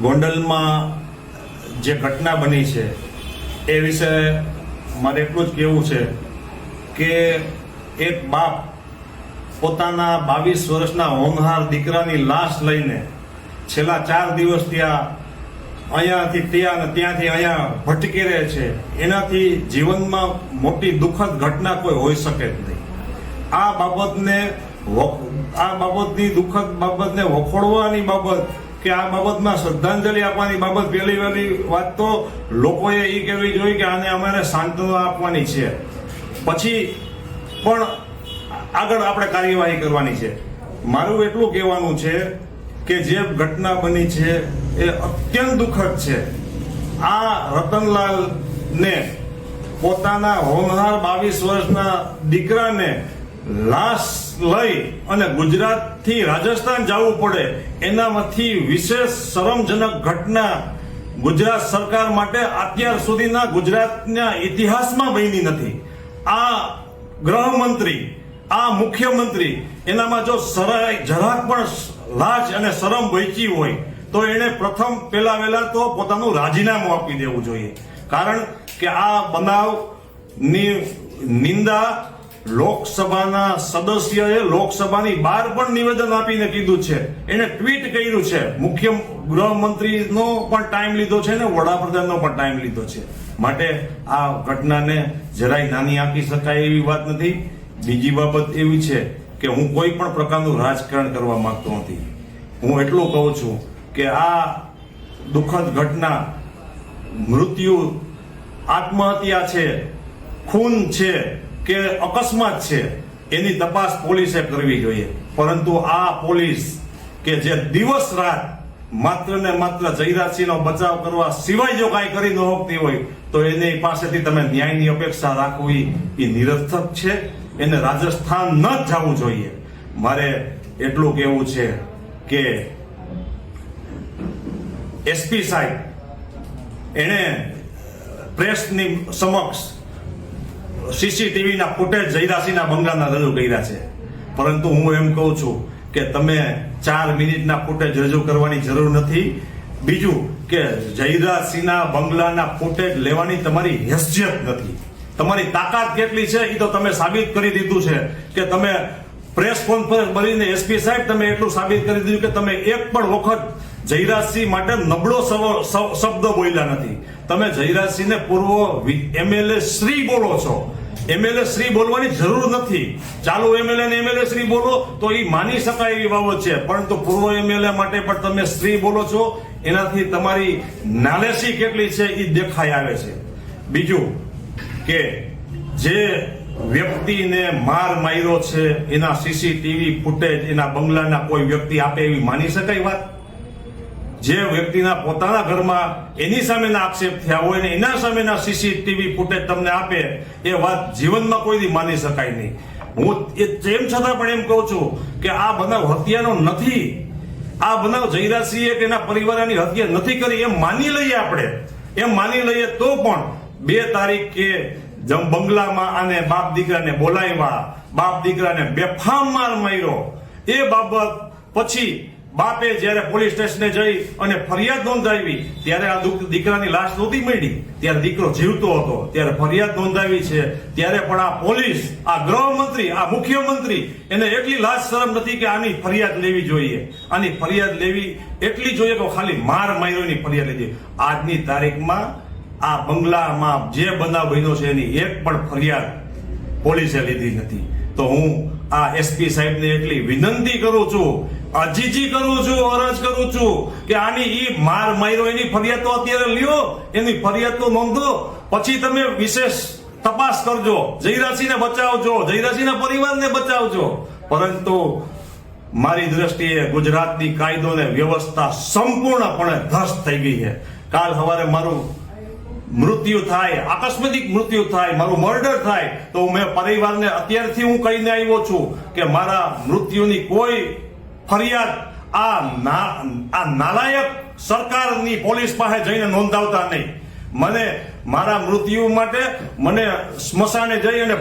ગોંડલમાં જે ઘટના બની છે એ વિશે મારે એટલું જ કહેવું છે કે એક બાપ પોતાના 22 વર્ષના હોનહાર દીકરાની લાશ લઈને છેલ્લા 4 દિવસ ત્યાં અહીંયાથી ત્યાં અને ત્યાંથી અહીંયા ભટકી રહે છે, એનાથી જીવનમાં મોટી દુઃખદ ઘટના કોઈ હોઈ શકે જ નહીં. આ બાબતની દુઃખદ બાબતને વખોડવાની બાબત કે આ બાબતમાં શ્રદ્ધાંજલિ આપવાની બાબત પહેલી વાત તો લોકોએ એ કહેવી જોઈએ કે આને અમારે સાંત્વના આપવાની છે, પછી પણ આગળ આપણે કાર્યવાહી કરવાની છે. મારું એટલું કહેવાનું છે કે જે ઘટના બની છે એ અત્યંત દુઃખદ છે. આ રતનલાલ ને પોતાના હોનહાર 22 વર્ષના દીકરાને લાશ લઈ અને ગુજરાતથી રાજસ્થાન જવું પડે, એનામાંથી વિશેષ શરમજનક ઘટના ગુજરાત સરકાર માટે અત્યાર સુધીના ગુજરાતના ઇતિહાસમાં બની નથી. આ ગૃહમંત્રી, આ મુખ્યમંત્રી, એનામાં જો જરાક પણ લાજ અને શરમ વહેંચી હોય તો એને પ્રથમ પહેલા તો પોતાનું રાજીનામું આપી દેવું જોઈએ. કારણ કે આ બનાવની નિંદા લોકસભાના સદસ્યએ લોકસભાની બહાર પણ નિવેદન આપીને કીધું છે, એને ટ્વીટ કર્યું છે. મુખ્ય ગૃહમંત્રીનો પણ ટાઈમ લીધો છે ને વડાપ્રધાનનો પણ ટાઈમ લીધો છે. માટે આ ઘટનાને જરાય નાની આંકી શકાય એવી વાત નથી. બીજી બાબત એવી છે કે હું કોઈ પણ પ્રકારનું રાજકારણ કરવા માંગતો નથી. હું એટલું કહું છું કે આ દુઃખદ ઘટના મૃત્યુ, આત્મહત્યા છે, ખૂન છે કે અકસ્માત છે, એની તપાસ પોલીસે કરવી જોઈએ. પરંતુ આ પોલીસ કે જે દિવસ રાત માત્ર ને માત્ર જયરાજસિંહનો બચાવ કરવા સિવાય જો કાંઈ કરી ન શકતી હોય તો એની પાસેથી તમે ન્યાયની અપેક્ષા રાખવી એ નિરર્થક છે. એને રાજસ્થાન ન જ જવું જોઈએ. મારે એટલું કહેવું છે કે એસપી સાહેબ એને પ્રેસની સમક્ષ સીસીટીવીના ફૂટેજ જયરાજસિંહના બંગલાના રજૂ કર્યા છે, પરંતુ હું એમ કહું છું કે તમે 4 મિનિટના ફૂટેજ રજૂ કરવાની જરૂર નથી. બીજું કે જયરાજસિંહના બંગલાના ફૂટેજ લેવાની તમારી હેસિયત નથી. તમારી તાકાત કેટલી છે એ તો તમે સાબિત કરી દીધું છે કે તમે પ્રેસ કોન્ફરન્સ ભરીને એસપી સાહેબ તમે એટલું સાબિત કરી દીધું કે તમે એક પણ વખત જયરાજસિંહ માટે નબળો શબ્દ બોલ્યા નથી. તમે જયરાજસિંહને પૂર્વ એમએલએ શ્રી બોલો છો. એમએલએ શ્રી બોલવાની જરૂર નથી. ચાલુ એમએલએ ને એમએલએ શ્રી બોલો તો એ માની શકાય એવી બાબત છે, પરંતુ પૂર્વ એમએલએ માટે પણ તમે શ્રી બોલો છો, એનાથી તમારી નાલેસી કેટલી છે એ દેખાઈ આવે છે. બીજું કે જે વ્યક્તિને માર માર્યો છે એના સીસીટીવી ફૂટેજ એના બંગલાના કોઈ વ્યક્તિ આપે એવી માની શકાય વાત? જે વ્યક્તિના પોતાના ઘરમાં એની સામેના આક્ષેપ થયા હોય ને એના સામેના સીસીટીવી ફૂટેજ તમને આપે એ વાત જીવનમાં કોઈ માની શકાય નહીં. હું તેમ છતાં પણ એમ કહું છું કે આ બનાવ હત્યાનો નથી. આ બનાવ જયરાજસિંહે કે એના પરિવારની હત્યા નથી કરી એમ માની લઈએ આપણે. એમ માની લઈએ તો પણ 2 તારીખે બંગલામાં આને બાપ દીકરાને બોલાવ્યા, બાપ દીકરાને બેફામ માર માર્યો. એ બાબત પછી બાપે જ્યારે પોલીસ સ્ટેશને જઈ અને ફરિયાદ નોંધાવી ત્યારે આ દીકરાની લાશ નહોતી મળી, ત્યારે દીકરો જીવતો હતો, ત્યારે ફરિયાદ નોંધાવી છે. ત્યારે પણ આ પોલીસ, આ ગૃહમંત્રી, આ મુખ્યમંત્રી એને એટલી લાજ શરમ નથી કે આની ફરિયાદ લેવી જોઈએ. આની ફરિયાદ લેવી એટલી જોઈએ કે ખાલી માર માર્યોની ફરિયાદ લેવી. આજની તારીખમાં આ બંગલામાં જે બનાવ બન્યો છે એની એક પણ ફરિયાદ પોલીસે લીધી નથી. તો હું આ એસપી સાહેબને એટલી વિનંતી કરું છું, અજીજી કરું છું, અરજ કરું છું કે આની ઈ માર માર્યો એની ફરિયાદ તો અત્યારે લ્યો, એની ફરિયાદ તો નોંધો, પછી તમે વિશેષ તપાસ કરજો, જયરાજસિંહને બચાવજો, જયરાજસિંહના પરિવારને બચાવજો. પરંતુ મારી દ્રષ્ટિએ ગુજરાતની કાયદો અને વ્યવસ્થા સંપૂર્ણપણે ધ્વસ્ત થઈ ગઈ છે. કાલ સવારે મારું મૃત્યુ થાય, આકસ્મિક મૃત્યુ થાય, મારું મર્ડર થાય તો મેં પરિવારને અત્યારથી હું કહીને આવ્યો છું કે મારા મૃત્યુની કોઈ ફરિયાદ આ નાલાયક સરકારની પોલીસ પાસે જઈને નોંધાવતા નહીં. મને મારા મૃત્યુ માટે મને સ્મશાને જઈ અને